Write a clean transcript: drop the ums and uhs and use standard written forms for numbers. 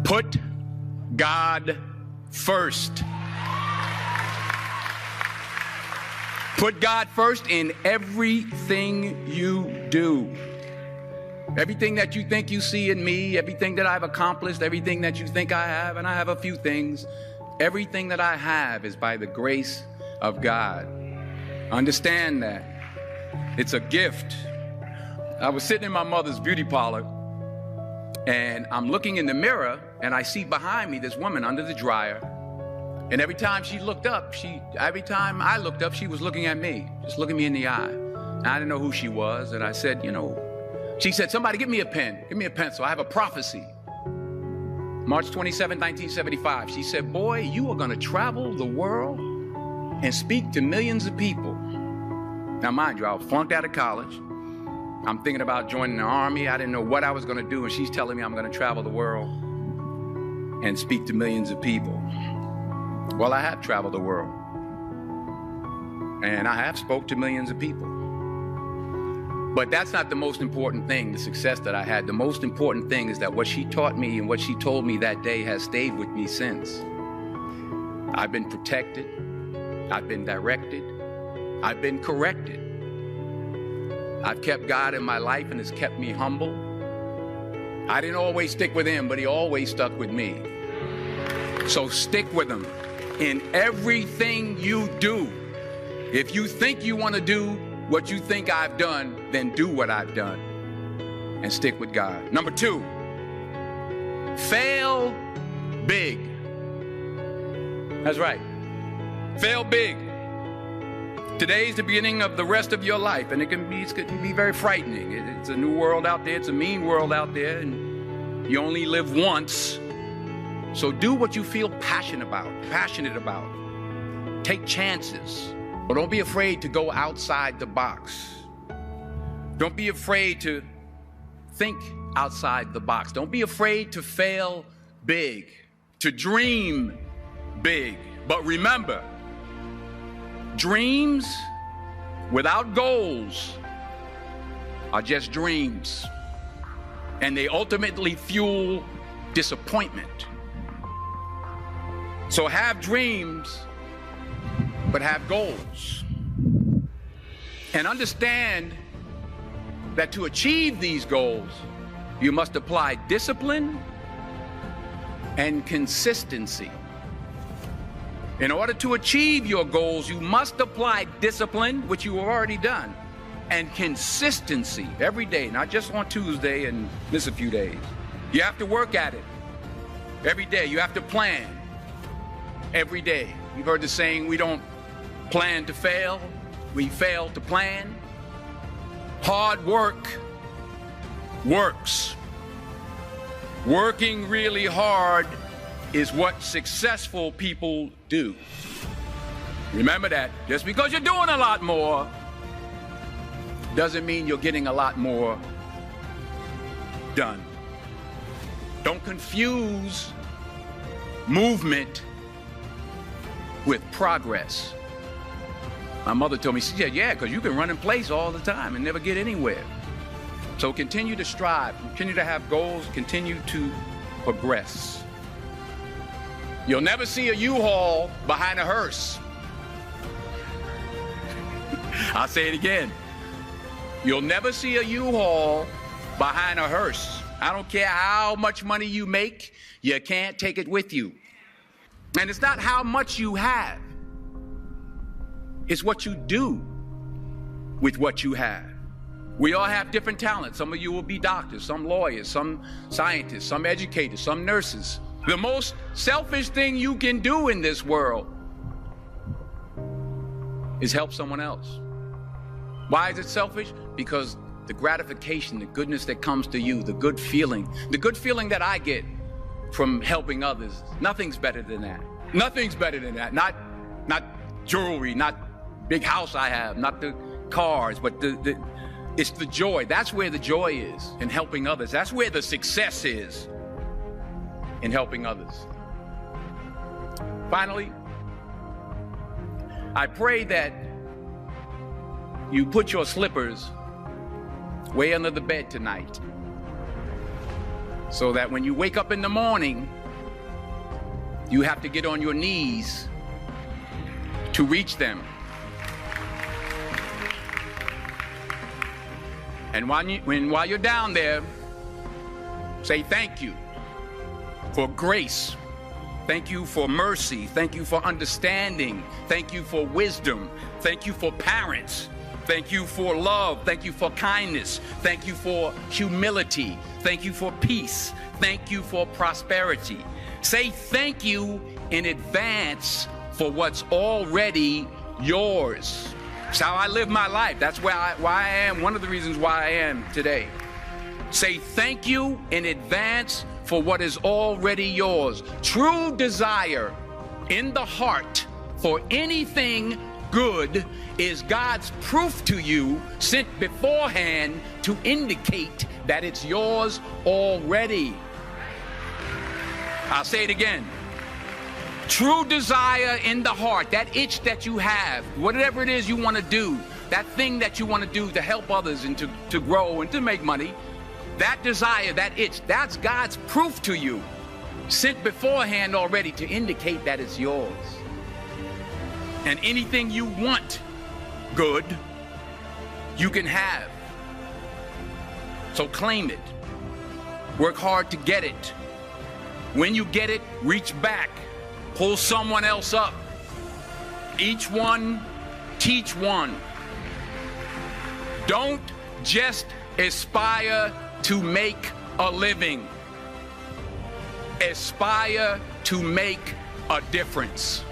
Put God first. Put God first in everything you do. Everything that you think you see in me, everything that I've accomplished, everything that you think I have, and I have a few things, everything that I have is by the grace of God. Understand that. It's a gift. I was sitting in my mother's beauty parlor, and I'm looking in the mirror, and I see behind me this woman under the dryer. And every time I looked up, she was looking at me, just looking me in the eye. And I didn't know who she was, and I said, she said, somebody give me a pen, give me a pencil. I have a prophecy. March 27, 1975. She said, boy, you are going to travel the world and speak to millions of people. Now, mind you, I was flunked out of college. I'm thinking about joining the army. I didn't know what I was going to do. And she's telling me I'm going to travel the world and speak to millions of people. Well, I have traveled the world. And I have spoke to millions of people. But that's not the most important thing, the success that I had. The most important thing is that what she taught me and what she told me that day has stayed with me since. I've been protected. I've been directed. I've been corrected. I've kept God in my life and it's kept me humble. I didn't always stick with him, but he always stuck with me. So stick with him in everything you do. If you think you want to do what you think I've done, then do what I've done and stick with God. Number 2, fail big. That's right. Fail big. Today's the beginning of the rest of your life, and it can be very frightening. It's a new world out there. It's a mean world out there, and you only live once. So do what you feel passionate about. Take chances. But don't be afraid to go outside the box. Don't be afraid to think outside the box. Don't be afraid to fail big, to dream big. But remember, dreams without goals are just dreams. And they ultimately fuel disappointment. So have dreams, but have goals. And understand that to achieve these goals, you must apply discipline and consistency. In order to achieve your goals, you must apply discipline, which you have already done, and consistency every day, not just on Tuesday and miss a few days. You have to work at it every day. You have to plan every day. You've heard the saying, we don't plan to fail, we fail to plan. Hard work works. Working really hard is what successful people do. Remember that. Just because you're doing a lot more doesn't mean you're getting a lot more done. Don't confuse movement with progress. My mother told me, she said, yeah, because you can run in place all the time and never get anywhere. So continue to strive, continue to have goals, continue to progress. You'll never see a U-Haul behind a hearse. I'll say it again. You'll never see a U-Haul behind a hearse. I don't care how much money you make, you can't take it with you. And it's not how much you have. It's what you do with what you have. We all have different talents. Some of you will be doctors, some lawyers, some scientists, some educators, some nurses. The most selfish thing you can do in this world is help someone else. Why is it selfish? Because the gratification, the goodness that comes to you, the good feeling that I get from helping others, nothing's better than that. Nothing's better than that. Not jewelry, not big house I have, not the cars, but it's the joy. That's where the joy is, in helping others. That's where the success is, in helping others. Finally, I pray that you put your slippers way under the bed tonight so that when you wake up in the morning, you have to get on your knees to reach them. And while you're down there, say thank you for grace. Thank you for mercy. Thank you for understanding. Thank you for wisdom. Thank you for parents. Thank you for love. Thank you for kindness. Thank you for humility. Thank you for peace. Thank you for prosperity. Say thank you in advance for what's already yours. It's how I live my life. That's why I am, one of the reasons why I am today. Say thank you in advance for what is already yours. True desire in the heart for anything good is God's proof to you, sent beforehand to indicate that it's yours already. I'll say it again. True desire in the heart, that itch that you have, whatever it is you want to do, that thing that you want to do to help others and to grow and to make money, that desire, that itch, that's God's proof to you, sent beforehand already to indicate that it's yours. And anything you want good, you can have. So claim it. Work hard to get it. When you get it, reach back. Pull someone else up. Each one, teach one. Don't just aspire to make a living. Aspire to make a difference.